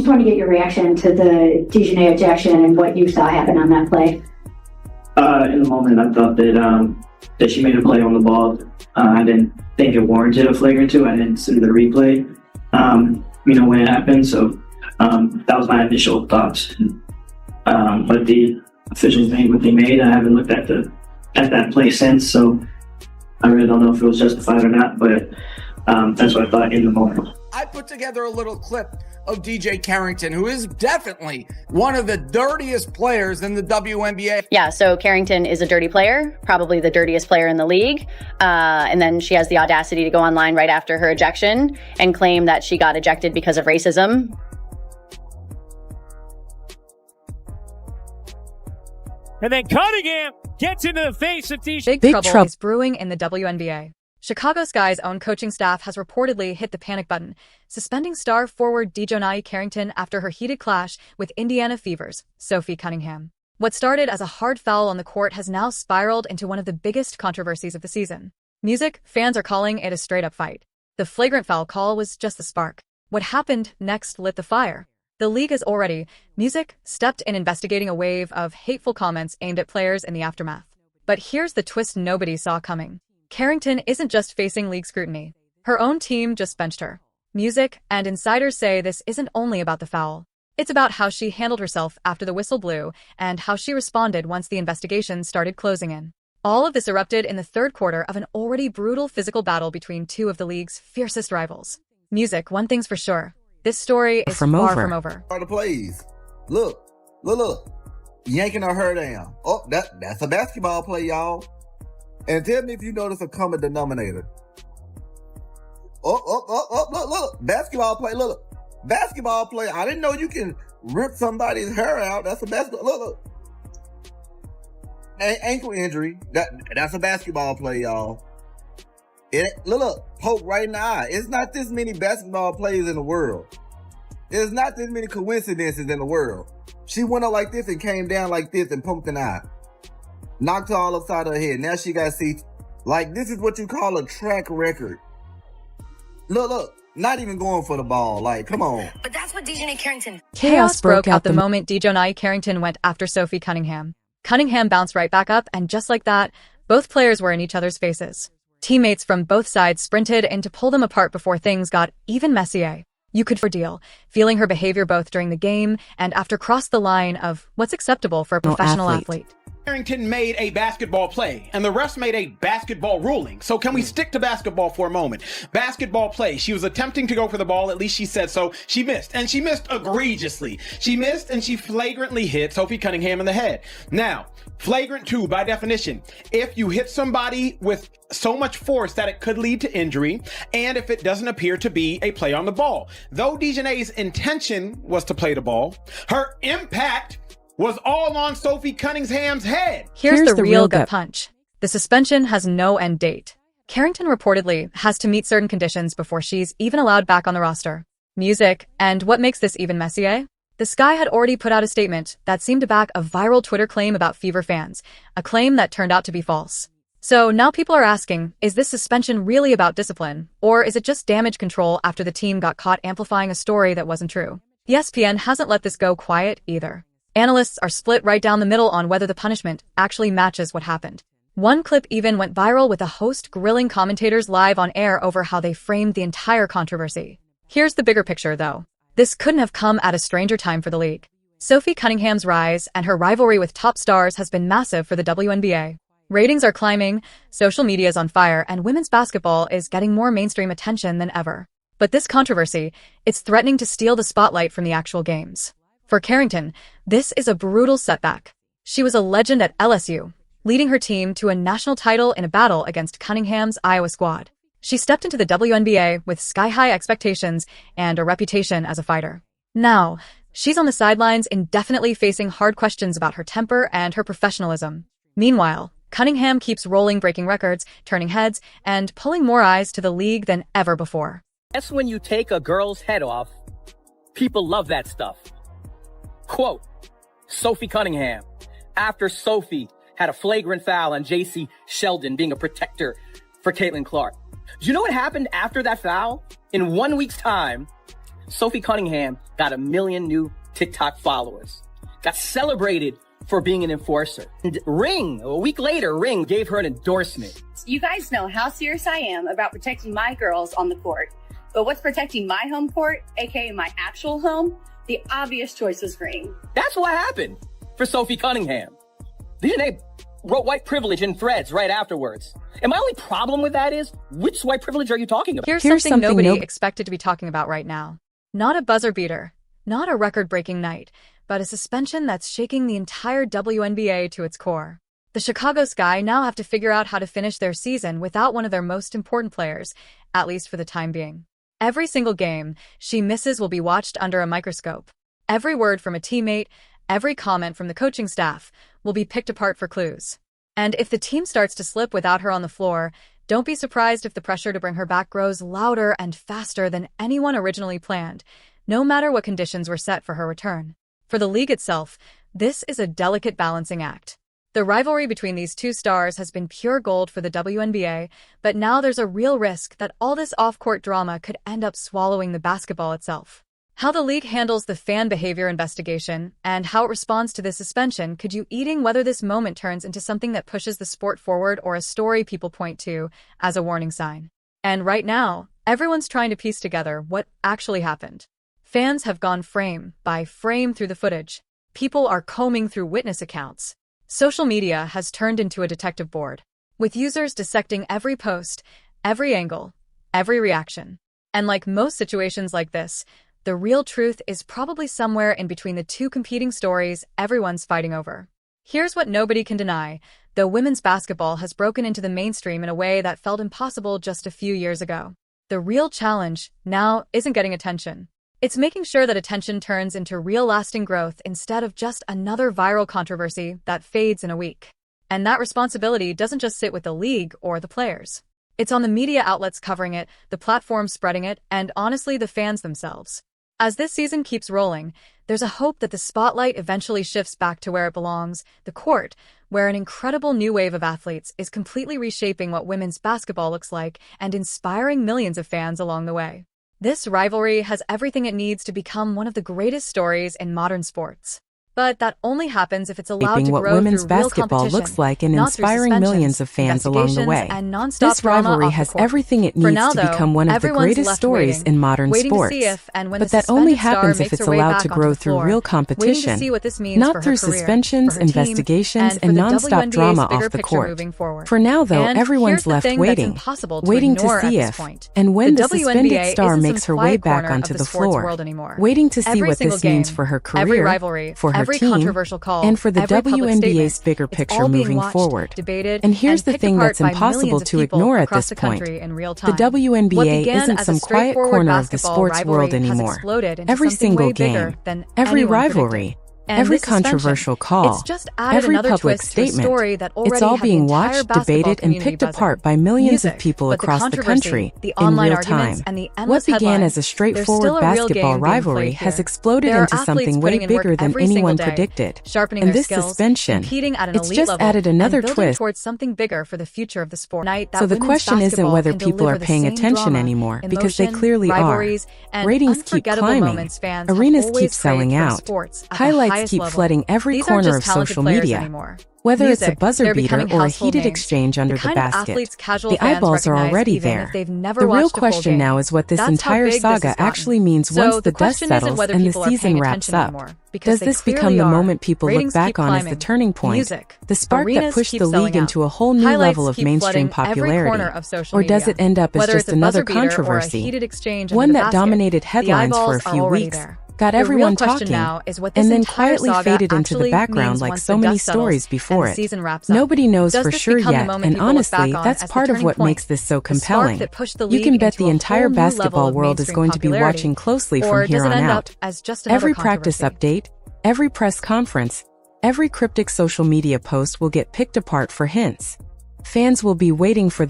want to get your reaction to the DiJonai ejection and what you saw happen on that play. In the moment, I thought that she made a play on the ball. I didn't think it warranted a flagrant 2. I didn't see the replay, when it happened. So that was my initial thoughts. But the officials made what they made. I haven't looked at that play since, so I really don't know if it was justified or not. But that's what I thought in the moment. I put together a little clip of DiJonai Carrington, who is definitely one of the dirtiest players in the WNBA. Yeah, so Carrington is a dirty player, probably the dirtiest player in the league. And then she has the audacity to go online right after her ejection and claim that she got ejected because of racism. And then Cunningham gets into the face of DiJonai. Big trouble is brewing in the WNBA. Chicago Sky's own coaching staff has reportedly hit the panic button, suspending star forward DiJonai Carrington after her heated clash with Indiana Fever's Sophie Cunningham. What started as a hard foul on the court has now spiraled into one of the biggest controversies of the season. Music fans are calling it a straight-up fight. The flagrant foul call was just the spark. What happened next lit the fire. The league has already, Music, stepped in investigating a wave of hateful comments aimed at players in the aftermath. But here's the twist nobody saw coming. Carrington isn't just facing league scrutiny. Her own team just benched her. Music and insiders say this isn't only about the foul. It's about how she handled herself after the whistle blew and how she responded once the investigation started closing in. All of this erupted in the third quarter of an already brutal physical battle between two of the league's fiercest rivals. Music, one thing's for sure. This story is far from over. The plays. Look. Yanking her down. Oh, that's a basketball play, y'all. And tell me if you notice a common denominator. Look. Basketball play, look. Basketball play. I didn't know you can rip somebody's hair out. That's a basketball. Look. Ankle injury. That's a basketball play, y'all. Look, poke right in the eye. It's not this many basketball plays in the world. There's not this many coincidences in the world. She went up like this and came down like this and poked an eye. Knocked her all upside her head. Now she got seats. Like, this is what you call a track record. Look. Not even going for the ball. Like, come on. But that's what DiJonai Carrington. Chaos broke out the moment DiJonai Carrington went after Sophie Cunningham. Cunningham bounced right back up, and just like that, both players were in each other's faces. Teammates from both sides sprinted in to pull them apart before things got even messier. You could ordeal, feeling her behavior both during the game and after crossed the line of what's acceptable for a professional athlete. Carrington made a basketball play, and the refs made a basketball ruling. So can we stick to basketball for a moment? Basketball play. She was attempting to go for the ball. At least she said so. She missed, and she missed egregiously. She missed, and she flagrantly hit Sophie Cunningham in the head. Now, flagrant 2, by definition, if you hit somebody with so much force that it could lead to injury, and if it doesn't appear to be a play on the ball. Though DiJonai's intention was to play the ball, her impact was all on Sophie Cunningham's head. Here's the real gut punch. The suspension has no end date. Carrington reportedly has to meet certain conditions before she's even allowed back on the roster. Music, and what makes this even messier? The Sky had already put out a statement that seemed to back a viral Twitter claim about Fever fans, a claim that turned out to be false. So now people are asking, is this suspension really about discipline, or is it just damage control after the team got caught amplifying a story that wasn't true? ESPN hasn't let this go quiet either. Analysts are split right down the middle on whether the punishment actually matches what happened. One clip even went viral with a host grilling commentators live on air over how they framed the entire controversy. Here's the bigger picture, though. This couldn't have come at a stranger time for the league. Sophie Cunningham's rise and her rivalry with top stars has been massive for the WNBA. Ratings are climbing, social media is on fire, and women's basketball is getting more mainstream attention than ever. But this controversy, it's threatening to steal the spotlight from the actual games. For Carrington, this is a brutal setback. She was a legend at LSU, leading her team to a national title in a battle against Cunningham's Iowa squad. She stepped into the WNBA with sky-high expectations and a reputation as a fighter. Now, she's on the sidelines indefinitely facing hard questions about her temper and her professionalism. Meanwhile, Cunningham keeps rolling, breaking records, turning heads, and pulling more eyes to the league than ever before. That's when you take a girl's head off. People love that stuff. Quote, Sophie Cunningham, after Sophie had a flagrant foul on J.C. Sheldon being a protector for Caitlin Clark. Do you know what happened after that foul? In 1 week's time, Sophie Cunningham got 1 million new TikTok followers, got celebrated for being an enforcer. And Ring, a week later, Ring gave her an endorsement. You guys know how serious I am about protecting my girls on the court. But what's protecting my home court, aka my actual home? The obvious choice was Ring. That's what happened for Sophie Cunningham. DiJonai wrote white privilege in threads right afterwards. And my only problem with that is, which white privilege are you talking about? Here's something nobody expected to be talking about right now. Not a buzzer beater, not a record-breaking night, but a suspension that's shaking the entire WNBA to its core. The Chicago Sky now have to figure out how to finish their season without one of their most important players, at least for the time being. Every single game she misses will be watched under a microscope. Every word from a teammate, every comment from the coaching staff will be picked apart for clues. And if the team starts to slip without her on the floor, don't be surprised if the pressure to bring her back grows louder and faster than anyone originally planned, no matter what conditions were set for her return. For the league itself, this is a delicate balancing act. The rivalry between these two stars has been pure gold for the WNBA, but now there's a real risk that all this off-court drama could end up swallowing the basketball itself. How the league handles the fan behavior investigation and how it responds to this suspension could you eating whether this moment turns into something that pushes the sport forward or a story people point to as a warning sign. And right now, everyone's trying to piece together what actually happened. Fans have gone frame by frame through the footage. People are combing through witness accounts. Social media has turned into a detective board, with users dissecting every post, every angle, every reaction. And like most situations like this, the real truth is probably somewhere in between the two competing stories everyone's fighting over. Here's what nobody can deny, though women's basketball has broken into the mainstream in a way that felt impossible just a few years ago. The real challenge now isn't getting attention. It's making sure that attention turns into real lasting growth instead of just another viral controversy that fades in a week. And that responsibility doesn't just sit with the league or the players. It's on the media outlets covering it, the platforms spreading it, and honestly the fans themselves. As this season keeps rolling, there's a hope that the spotlight eventually shifts back to where it belongs, the court, where an incredible new wave of athletes is completely reshaping what women's basketball looks like and inspiring millions of fans along the way. This rivalry has everything it needs to become one of the greatest stories in modern sports. But that only happens if it's allowed to grow what women's through real basketball competition, looks like and not through inspiring suspensions, millions of fans along the way. and nonstop This drama rivalry off the has court. everything it For needs now, to though, become one of the everyone's greatest left stories in modern waiting sports. to see if and when But the that only suspended star happens if makes it's her way allowed back to onto grow the through floor, real waiting to competition, see what this means not for her through career, suspensions, for her team, investigations, and and for the nonstop WNBA's drama bigger off the picture court. moving forward. For now, though, And everyone's here's the left thing that's waiting, impossible to waiting to ignore see at this if point. and when the WNBA suspended star isn't makes some her way quiet back corner onto of the sports floor, world anymore. waiting to see Every what single this means game, for her every career, rivalry, for her every team, controversial call, and for the every public WNBA's statement, bigger it's picture all being moving watched, forward. debated, And here's the picked thing apart that's by impossible millions of to people ignore at across this the point. country in real The time. What WNBA began isn't as a some quiet straightforward corner of the basketball sports world rivalry has anymore. exploded into Every something single way bigger game, than every anyone rivalry, predicted. And every this suspension, controversial call, it's just added every another public twist to a statement, story that already it's all had being the entire watched, basketball debated, and community picked buzzing. apart by millions of Music, people but across the controversy, country the in online real arguments, time. and the What endless began headlines, as a there's straightforward still a real basketball game being rivalry played has here. exploded There are into athletes something way putting in work bigger than every single anyone day, predicted. sharpening And their this skills, suspension, competing at an it's elite just level, added another and building twist. towards something bigger for the future of the sport. So the question isn't whether people are paying attention anymore, because they clearly are. Ratings keep climbing, arenas keep selling out, highlights keep flooding every corner of social media. Whether it's a buzzer beater or a heated exchange under the basket, the eyeballs are already there. The real question now is what this entire saga actually means once the dust settles and the season wraps up. Does this become the moment people look back on as the turning point, the spark that pushed the league into a whole new level of mainstream popularity? Or does it end up as just another controversy, one that dominated headlines for a few weeks, got everyone talking, and then quietly faded into the background like so many stories before it? Nobody knows for sure yet, and honestly, that's part of what makes this so compelling. You can bet the entire basketball world is going to be watching closely from here on out. Every practice update, every press conference, every cryptic social media post will get picked apart for hints. Fans will be waiting for